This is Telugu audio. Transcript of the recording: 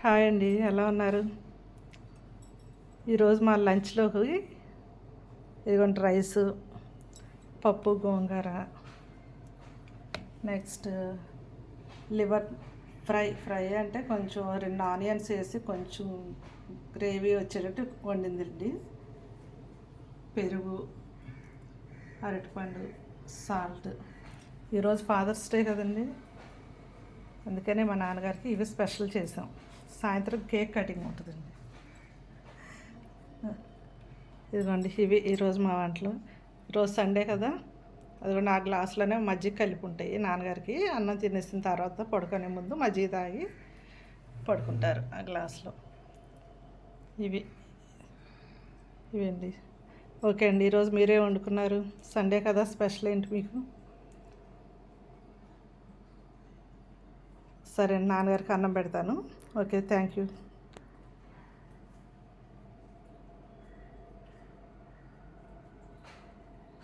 హాయ్ అండి, ఎలా ఉన్నారు? ఈరోజు మా లంచ్లోకి ఇదిగోండి రైసు, పప్పు గోంగూర, నెక్స్ట్ లివర్ ఫ్రై అంటే కొంచెం 2 ఆనియన్స్ వేసి కొంచెం గ్రేవీ వచ్చేటట్టు వండిందండి. పెరుగు, అరటిపండు, సాల్ట్. ఈరోజు ఫాదర్స్ డే కదండి, అందుకనే మా నాన్నగారికి ఇవి స్పెషల్ చేసాం. సాయంత్రం కేక్ కటింగ్ ఉంటుందండి. ఇదిగోండి ఇవి ఈరోజు మా వంటలు. ఈరోజు సండే కదా, అదిగోండి ఆ గ్లాసులోనే మజ్జిగ కలిపి ఉంటాయి. నాన్నగారికి అన్నం తినేసిన తర్వాత పడుకునే ముందు మజ్జిగ తాగి పడుకుంటారు ఆ గ్లాసులో. ఇవండి. ఓకే అండి, ఈరోజు మీరే వండుకున్నారు? సండే కదా, స్పెషల్ ఏంటి మీకు? సరే, నాన్నగారికి అన్నం పెడతాను. Okay, thank you.